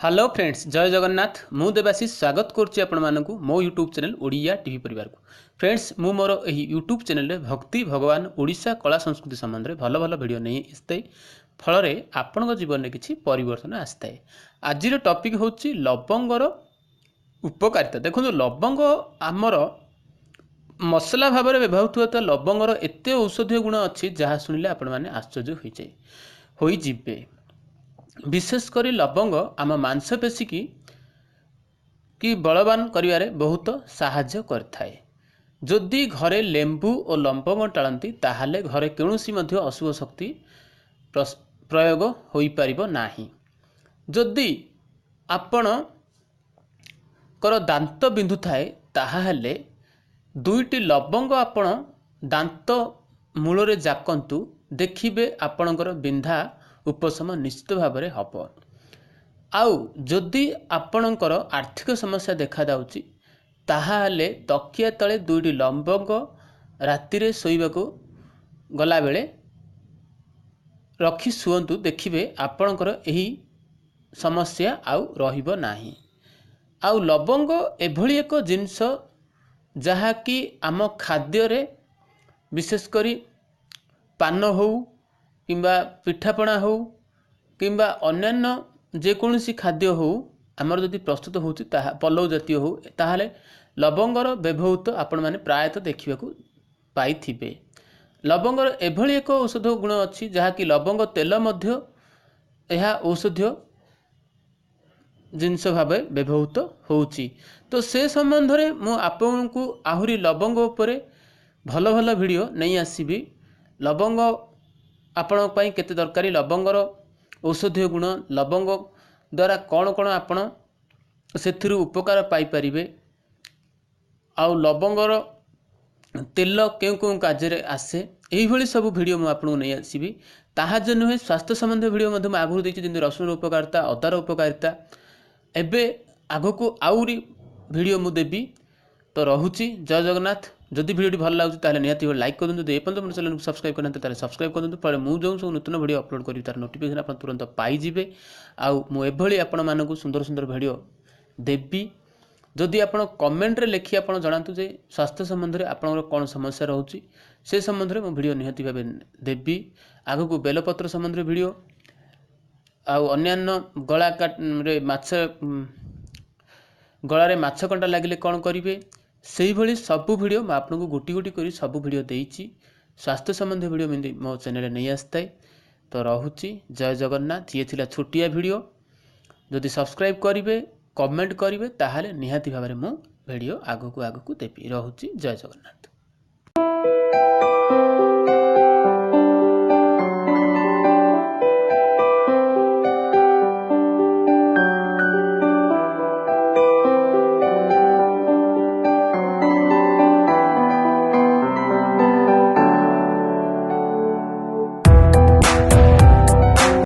Hello friends, जय जगन्नाथ। मु देवाशीष स्वागत करुच्ची आपण मानकु मो यूट्यूब चैनल ओडिया टीवी परिवार को। फ्रेंड्स, मु मोर एही यूट्यूब चैनल रे भक्ति भगवान ओडिशा कला संस्कृति संबंध में भल भल वीडियो नहीं आसताए, फल आपण जीवन में किसी परिवर्तन आसताए। आज टॉपिक होची लवंगर उपकारिता। देखो, लवंग आमर मसला भाव में व्यवहृत होता लवंगर एते औषधीय गुण अच्छी जहाँ शुणिले आपण मैंने आश्चर्य होइजिबे। विशेषकर लवंग आम मांसपेशी की बलवान करिवारे बहुत साहाय्य करथाए। जदि घरे लेंबू और लवंग टाळंती ताहाले घरे कौनसी मध्य अशुभ शक्ति प्रयोग होई परिबो नाही। जदि आपण कर दांत बिंधु थाए ताहाले दुईटी लवंग आपण दांत मूलरे जाकंतु, देखिबे आपणकर बिंधा उपशम निश्चित भाव में हम। आउ जदि आपणकर आर्थिक समस्या देखा दाउची ताहाले तकिया तले दुईटी लवंग रातिरे शोइबाको गला बेले रखी शुअंतु, देखिबे आपणकर एही समस्या आउ रहिबो नाही। आउ लवंग एभली एक जिनस जहाँकि आम खाद्य रे विशेष करी पान हो किंबा पिठापणा हो किंबा अन्यान्य जेकोसी खाद्य हो आमर जदि प्रस्तुत होती पलौ जातीय हो ताहले लवंगर व्यवहृत आपण माने प्रायतः देखा पाइथिबे। लवंगर एभली एक औषध गुण अच्छी जहाँकि लवंग तेल मध्य यह औषधीय जिनस भाव व्यवहृत होउची। तो से संबंध में मु आपको आहुरी लवंग उपरे भल भल वीडियो नहीं आसीबी। लवंग आपण पाई केते दरकारी, लवंगर औषधीय गुण, लवंग द्वारा कौन कौन आपण सेथिरु उपकार पाई परिबे, आउ लवंगर तेल केउ केउ कार्य आसे, यही भली सब वीडियो मु आपको नहीं आसीबी। ताहा जे नुहे स्वास्थ्य संबंधी वीडियो मध्य आगु देछि, जेंति रसुन उपकारिता, अदार उपकारिता। एबे आगको आउरी वीडियो मु देबी। तो रहुची, जय जगन्नाथ। जदि वीडियो भल लगे ताले निहाती लाइक कर दिंतु। एपन मोर चैनल को सब्सक्राइब करना ताले सब्सक्राइब कर दिंतु। पर मु जो सब नूतन वीडियो अपलोड करी तार नोटिफिकेशन आपन तुरंत पाई जिवे। आउ मु एभली आपण मानकु सुंदर सुंदर वीडियो देबी। जदि आपण कमेंट रे लिखि आपण जणांतु जे स्वास्थ्य संबंध में आपनकर कोन समस्या रहउची, से संबंध में मु वीडियो निहाती भाबे देबी। आगको बेलपत्र संबंध में वीडियो, आउ अन्यान्य गला काट रे माछ गलारे माछ कंटा लागिले कौन करेंगे, से भली सबू वीडियो मैं आपको गोटी गोटी करी सबू वीडियो देइछि। स्वास्थ्य संबंधी वीडियो में मो चैनल नहीं आसताए। तो रहुची, जय जगन्नाथ। ये थिला छोटिया वीडियो। जदि सब्सक्राइब करेंगे, कमेंट करेंगे, ताहाले निहाती भाव में मु वीडियो आगको देबी। रहुची, जय जगन्नाथ।